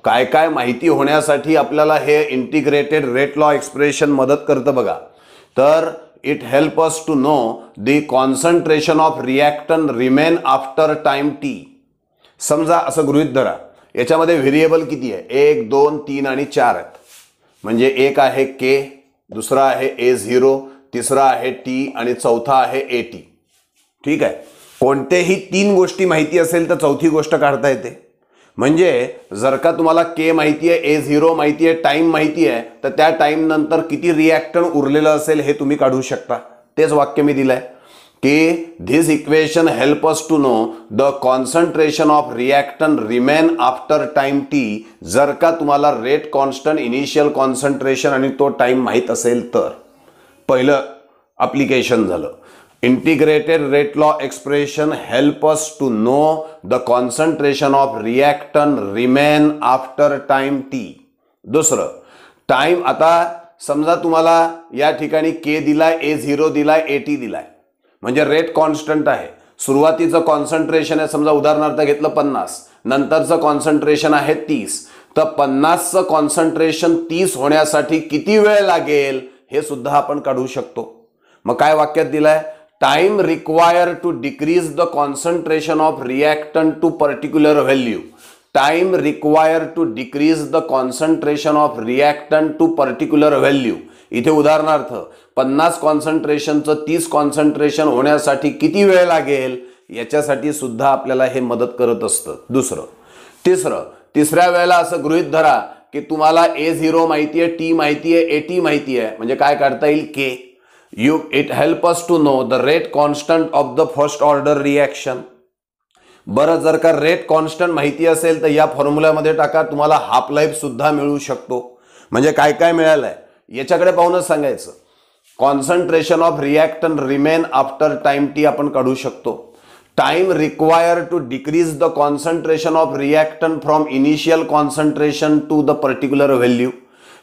काय काय माहिती होण्यासाठी आपल्याला हे इंटिग्रेटेड रेट लॉ एक्सप्रेशन मदत करतं बघा. तर it help us to know the concentration of reactant remain after time T. समजा असं गृहीत धरा याच्यामध्ये व्हेरिएबल किती आहे, 1 2 3 आणि 4 आहेत. म्हणजे एक आहे के, दुसरा आहे a0, तिसरा आहे टी आणि चौथा आहे at. ठीक आहे. कोणतेही 3 गोष्टी माहिती असेल तर चौथी गोष्ट काढता येते. म्हणजे जर का तुम्हाला के माहिती आहे, a0 माहिती आहे, टाइम माहिती आहे, तर त्या टाइम नंतर किती रिॲक्टन उरलेलं असेल हे तुम्ही काढू शकता. तेच वाक्य मी दिलंय की this equation help us to know the concentration of reactant remain after time T. जर का तुम्हाला रेट कॉन्स्टंट, इनिशियल कॉन्सन्ट्रेशन आणि तो टाइम माहीत असेल तर. पहिलं अप्लिकेशन झालं. Integrated rate law expression help us to know the concentration of reactant remain after time T. दुसरं टाइम. आता समजा तुम्हाला या ठिकाणी के दिलाय, a0 दिलाय, at दिलाय. म्हणजे रेट कॉन्स्टंट आहे. सुरुवातीचं कॉन्सन्ट्रेशन आहे समजा उदाहरणार्थ घेतलं 50, नंतरचं कॉन्सन्ट्रेशन आहे 30. तर 50चं कॉन्सन्ट्रेशन 30 होण्यासाठी किती वेळ लागेल हे सुद्धा आपण काढू शकतो. मग काय वाक्यात दिलाय, time require to decrease the concentration of reactant to particular value. Time require to decrease the concentration of reactant to particular value. इथे उदाहरणार्थ 50 कॉन्सन्ट्रेशनचं 30 कॉन्सन्ट्रेशन होण्यासाठी किती वेळ लागेल याच्यासाठी सुद्धा आपल्याला हे मदत करत असतं. दुसरं. तिसऱ्या वेळेला असं गृहीत धरा की तुम्हाला a0 माहिती आहे, टी माहिती आहे, at माहिती आहे. म्हणजे काय काढता येईल, K. It help us to know the rate constant of the first order reaction. बरं, जर का रेट कॉन्स्टंट माहिती असेल तर या फॉर्म्युल्यामध्ये टाका, तुम्हाला हाफ लाईफ सुद्धा मिळू शकतो. म्हणजे काय काय मिळालंय याच्याकडे पाहूनच सांगायचं. Concentration of reactant remain after time T आपण काढू शकतो. Time require to decrease the concentration of reactant from initial concentration to the particular value.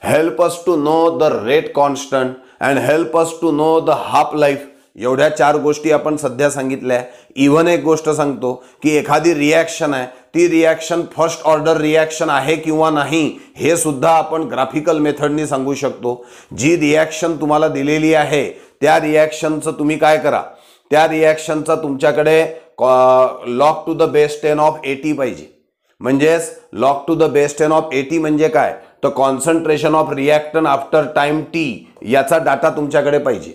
Help us to know the rate constant and help us to know the half life. एवढ्या 4 गोष्टी आपण सध्या सांगितल्या. Even एक गोष्ट सांगतो की एखादी रिॲक्शन आहे, ती रिॲक्शन फर्स्ट ऑर्डर रिॲक्शन आहे किंवा नाही हे सुद्धा आपण ग्राफिकल मेथडनी सांगू शकतो. जी रिॲक्शन तुम्हाला दिलेली आहे त्या रिॲक्शनचं तुम्ही काय करा, त्या रिॲक्शनचा तुमच्याकडे log to the base 10 of at पाहिजे. म्हणजेच log to the base 10 of at म्हणजे काय, तर concentration of रिॲक्टन after time T याचा डाटा तुमच्याकडे पाहिजे.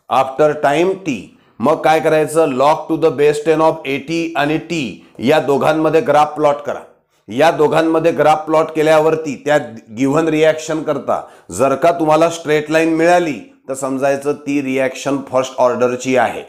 After time T. मग काय करायचं, log to the base 10 of at आणि t या दोघांमध्ये ग्राफ प्लॉट करा. या दोघांमध्ये ग्राफ प्लॉट केल्यावरती त्या गिव्हन रिॲक्शन करता जर का तुम्हाला स्ट्रेट लाईन मिळाली तर समजायचं ती रिॲक्शन फर्स्ट ऑर्डरची आहे.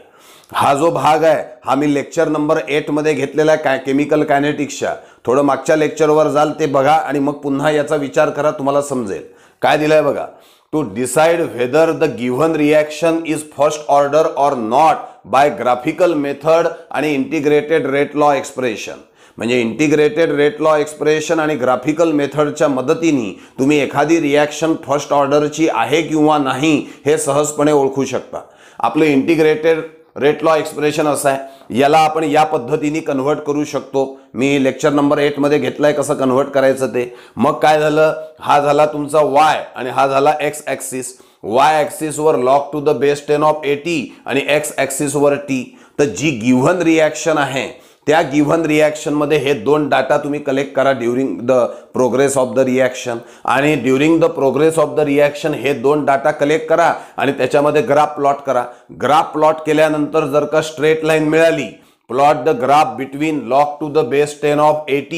हा जो भाग आहे हा मी लेक्चर नंबर 8 मध्ये घेतलेला आहे केमिकल कायनेटिक्सच्या. थोडं मागच्या लेक्चरवर जाल ते बघा आणि मग पुन्हा याचा विचार करा, तुम्हाला समजेल. काय दिलंय बघा, to decide whether the given reaction is first order or not by graphical method आणि इंटिग्रेटेड रेट लॉ एक्सप्रेशन. म्हणजे इंटिग्रेटेड रेट लॉ एक्सप्रेशन आणि ग्राफिकल मेथडच्या मदतीने तुम्ही एखादी रिॲक्शन फर्स्ट ऑर्डरची आहे किंवा नाही हे सहजपणे ओळखू शकता. आपलं इंटिग्रेटेड रेट लॉ एक्सप्रेशन असं आहे, याला आपण या पद्धतीने कन्व्हर्ट करू शकतो. मी लेक्चर नंबर 8 मध्ये घेतलाय कसं कन्व्हर्ट करायचं ते. मग काय झालं, हा झाला तुमचा y आणि हा झाला x ॲक्सिस. y ॲक्सिस वर log to the base 10 of at आणि x ॲक्सिस वर t. तर जी गिव्हन रिॲक्शन आहे त्या गिव्हन रिॲक्शन मध्ये हे 2 डाटा तुम्ही कलेक्ट करा during the progress of the reaction. आणि during the progress of the reaction हे 2 डाटा कलेक्ट करा आणि त्याच्यामध्ये ग्राफ प्लॉट करा. ग्राफ प्लॉट केल्यानंतर जर का स्ट्रेट लाईन मिळाली, plot the graph between log to the base 10 of at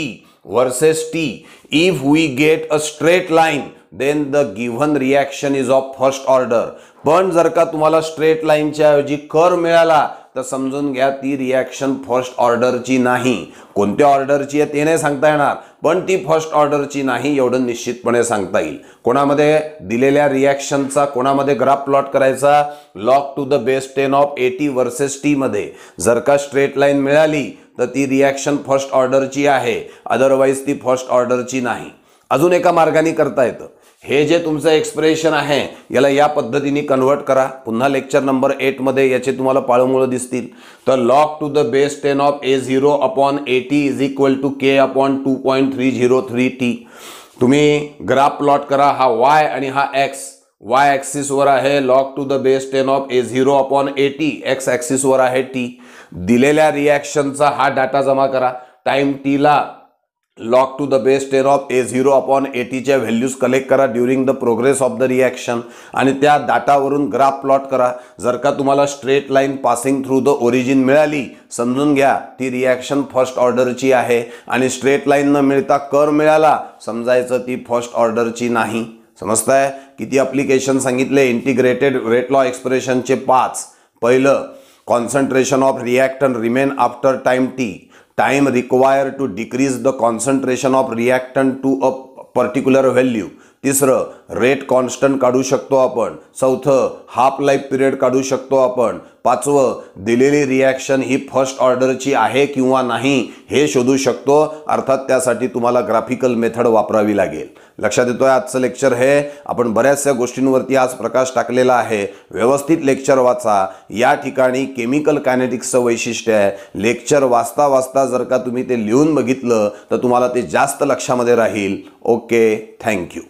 versus t. If we get a straight line then the given reaction is of first order. पण जर का तुम्हाला straight लाईनच्या ऐवजी कर्व मिळाला तर समजून घ्या ती रिॲक्शन फर्स्ट ऑर्डरची नाही. कोणत्या ऑर्डरची आहे ते नाही सांगता येणार, पण ती फर्स्ट ऑर्डरची नाही एवढं निश्चितपणे सांगता येईल. कोणामध्ये दिलेल्या रिॲक्शनचा कोणामध्ये ग्राफ प्लॉट करायचा, log to the base 10 of AT versus T मध्ये. जर का स्ट्रेट लाईन मिळाली तर ती रिॲक्शन फर्स्ट ऑर्डरची आहे, अदरवाईज ती फर्स्ट ऑर्डरची नाही. अजून एका मार्गाने करता येतं. हे जे तुमचं एक्सप्रेशन आहे याला या पद्धतीने कन्वर्ट करा. पुन्हा लेक्चर नंबर 8 मध्ये याचे तुम्हाला पाळमुळं दिसतील. तर log to the base 10 of A0 upon AT is equal to K upon 2.303T. तुम्ही ग्राफ प्लॉट करा. हा y आणि हा x y ॲक्सिस वर आहे log to the base 10 of A0 upon AT, x axis वर आहे T. दिलेल्या रिॲक्शनचा हा डाटा जमा करा. टाइम T ला log to the base 10 of A0 upon AT च्या व्हॅल्यूज कलेक्ट करा during the progress of the reaction आणि त्या डाटावरून ग्राफ प्लॉट करा. जर का तुम्हाला straight line passing through the origin मिळाली समजून घ्या ती रिॲक्शन फर्स्ट ऑर्डरची आहे, आणि स्ट्रेट लाईन न मिळता कर्व मिळाला समजायचं ती फर्स्ट ऑर्डरची नाही. समजताय? किती ॲप्लिकेशन सांगितले इंटिग्रेटेड रेट लॉ एक्सप्रेशनचे 5. पहिलं, concentration of reactant remain after time T. Time required to decrease the concentration of reactant to a particular value. तिसरं, रेट कॉन्स्टंट काढू शकतो आपण. चौथं, हाफ लाईफ पिरियड काढू शकतो आपण. पाचवं, दिलेली रिॲक्शन ही फर्स्ट ऑर्डरची आहे किंवा नाही हे शोधू शकतो. अर्थात त्यासाठी तुम्हाला ग्राफिकल मेथड वापरावी लागेल. लक्षात येतोय आजचं लेक्चर हे आपण बऱ्याचशा गोष्टींवरती आज प्रकाश टाकलेला आहे. व्यवस्थित लेक्चर वाचा. या ठिकाणी केमिकल कायनेटिक्सचं वैशिष्ट्य आहे, लेक्चर वाचता वाचता जर का तुम्ही ते लिहून बघितलं तर तुम्हाला ते जास्त लक्षामध्ये राहील. Okay, thank you.